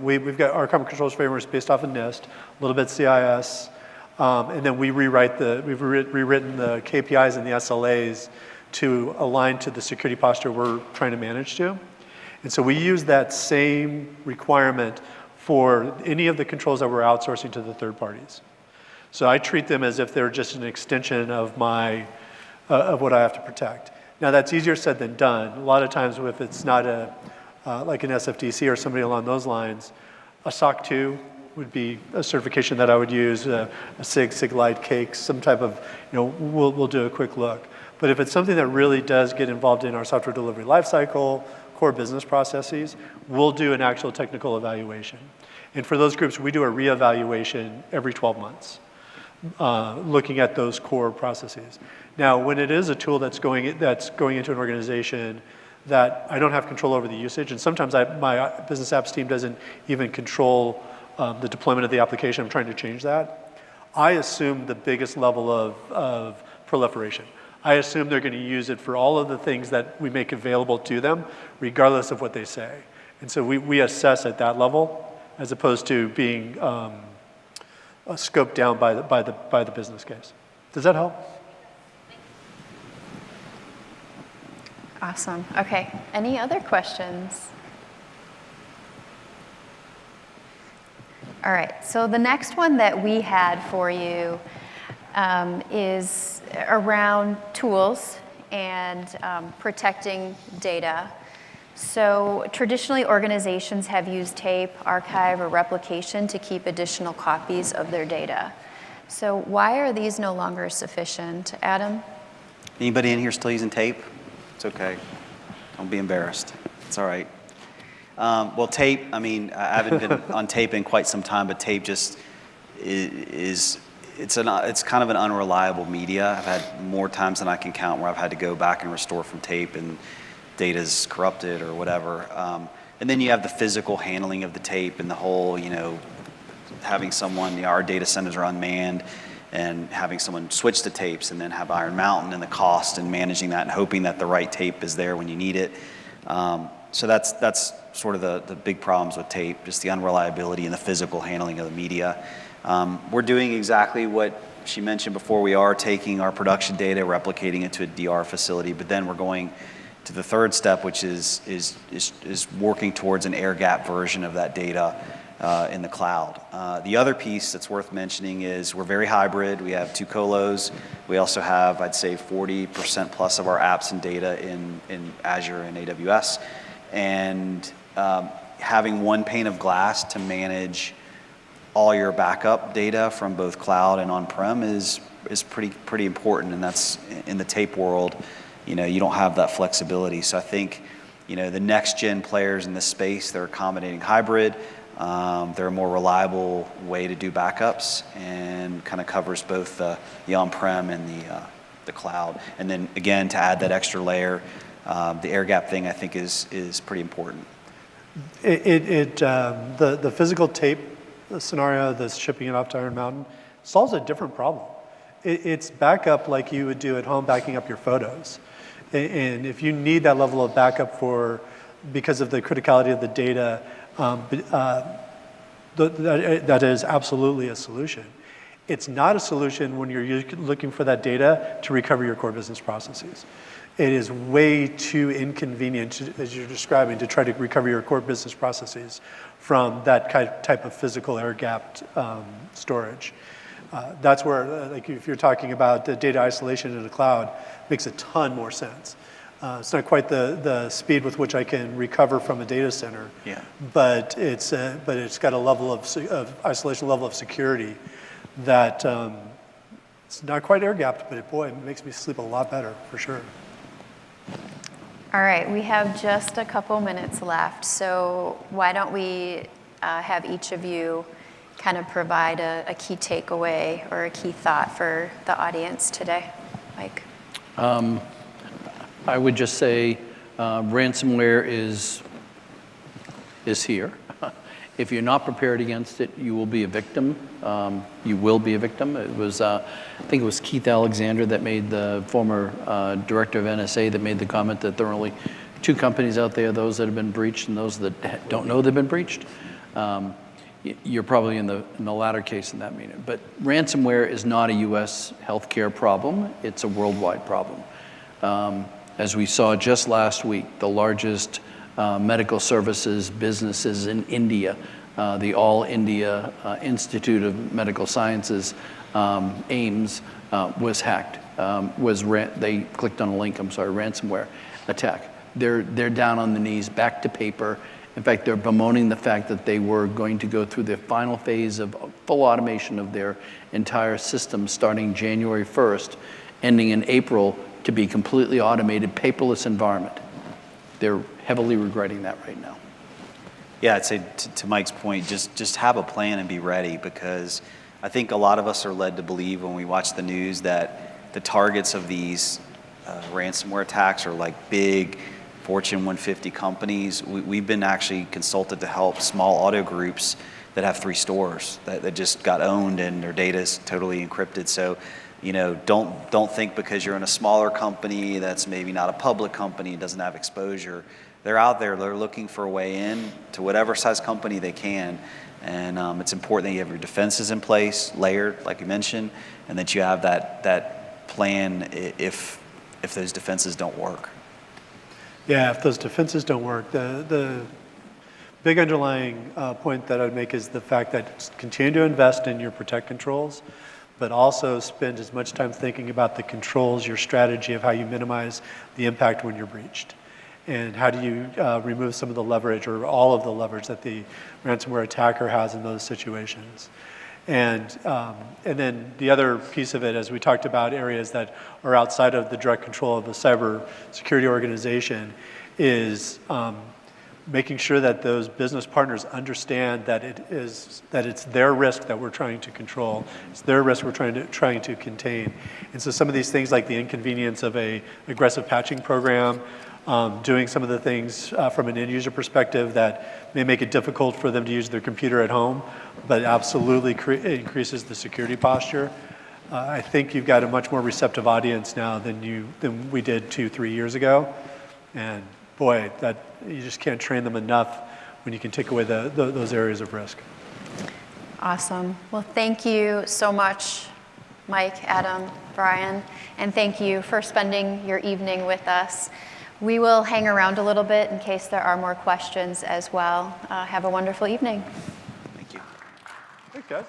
we've got our common controls framework is based off of NIST, a little bit CIS, and then we've rewritten the KPIs and the SLAs to align to the security posture we're trying to manage to. And so we use that same requirement for any of the controls that we're outsourcing to the third parties. So I treat them as if they're just an extension of of what I have to protect. Now that's easier said than done. A lot of times if it's not like an SFDC or somebody along those lines, a SOC 2 would be a certification that I would use, a SIG-Lite, CAKE, some type of, we'll do a quick look. But if it's something that really does get involved in our software delivery lifecycle, core business processes, we'll do an actual technical evaluation. And for those groups, we do a reevaluation every 12 months, looking at those core processes. Now, when it is a tool that's going into an organization that I don't have control over the usage, and sometimes my business apps team doesn't even control the deployment of the application, I'm trying to change that, I assume the biggest level of proliferation. I assume they're going to use it for all of the things that we make available to them, regardless of what they say. And so we assess at that level, as opposed to being scoped down by the business case. Does that help? Awesome. Okay. Any other questions? All right. So the next one that we had for you is around tools and protecting data. So traditionally, organizations have used tape, archive, or replication to keep additional copies of their data. So why are these no longer sufficient? Adam? Anybody in here still using tape? It's okay. Don't be embarrassed. It's all right. Well, tape, I mean, I haven't been on tape in quite some time, but tape just is it's kind of an unreliable media. I've had more times than I can count where I've had to go back and restore from tape and data's corrupted or whatever. And then you have the physical handling of the tape and the whole, having someone, our data centers are unmanned, and having someone switch the tapes and then have Iron Mountain and the cost and managing that and hoping that the right tape is there when you need it. So that's sort of the big problems with tape, just the unreliability and the physical handling of the media. We're doing exactly what she mentioned before. We are taking our production data, replicating it to a DR facility, but then we're going to the third step, which is working towards an air gap version of that data in the cloud. The other piece that's worth mentioning is we're very hybrid. We have 2 colos. We also have, I'd say, 40% plus of our apps and data in Azure and AWS. And having one pane of glass to manage all your backup data from both cloud and on-prem is pretty important, and that's in the tape world. You don't have that flexibility. So I think, the next gen players in this space, they're accommodating hybrid. They're a more reliable way to do backups and kind of covers both the on-prem and the cloud. And then again, to add that extra layer, the air gap thing I think is pretty important. The physical tape scenario that's shipping it off to Iron Mountain solves a different problem. It's backup like you would do at home, backing up your photos. And if you need that level of backup because of the criticality of the data, that is absolutely a solution. It's not a solution when you're looking for that data to recover your core business processes. It is way too inconvenient, as you're describing, to try to recover your core business processes from that type of physical air-gapped storage. That's where, like if you're talking about the data isolation in the cloud, makes a ton more sense. It's not quite the speed with which I can recover from a data center, but it's got a level of isolation, level of security that it's not quite air-gapped, but boy, it makes me sleep a lot better, for sure. All right, we have just a couple minutes left, so why don't we have each of you kind of provide a key takeaway or a key thought for the audience today. Mike? I would just say ransomware is here. If you're not prepared against it, you will be a victim. You will be a victim. It was, I think it was Keith Alexander that made the former director of NSA that made the comment that there are only 2 companies out there, those that have been breached and those that don't know they've been breached. You're probably in the latter case in that meaning. But ransomware is not a U.S. healthcare problem. It's a worldwide problem. As we saw just last week, the largest medical services businesses in India, the All India Institute of Medical Sciences, AIMS, was hacked. They clicked on a link, ransomware attack. They're down on the knees, back to paper. In fact, they're bemoaning the fact that they were going to go through the final phase of full automation of their entire system starting January 1st, ending in April, to be completely automated, paperless environment. They're heavily regretting that right now. Yeah, I'd say to Mike's point, just have a plan and be ready, because I think a lot of us are led to believe when we watch the news that the targets of these ransomware attacks are like big Fortune 150 companies. We've been actually consulted to help small auto groups that have 3 stores that just got owned and their data is totally encrypted. So, don't think because you're in a smaller company that's maybe not a public company, doesn't have exposure. They're out there, they're looking for a way in to whatever size company they can. And it's important that you have your defenses in place, layered, like you mentioned, and that you have that plan if those defenses don't work. Yeah, if those defenses don't work, the big underlying point that I'd make is the fact that continue to invest in your protect controls, but also spend as much time thinking about the controls, your strategy of how you minimize the impact when you're breached. And how do you remove some of the leverage or all of the leverage that the ransomware attacker has in those situations. And then the other piece of it, as we talked about areas that are outside of the direct control of the cyber security organization, is making sure that those business partners understand that it's their risk that we're trying to control. It's their risk we're trying to contain. And so some of these things like the inconvenience of a aggressive patching program, doing some of the things from an end user perspective that may make it difficult for them to use their computer at home, but absolutely increases the security posture. I think you've got a much more receptive audience now than we did 2-3 years ago. And boy, that you just can't train them enough when you can take away those areas of risk. Awesome. Well, thank you so much, Mike, Adam, Brian, and thank you for spending your evening with us. We will hang around a little bit in case there are more questions as well. Have a wonderful evening. Thank you. Thanks, guys.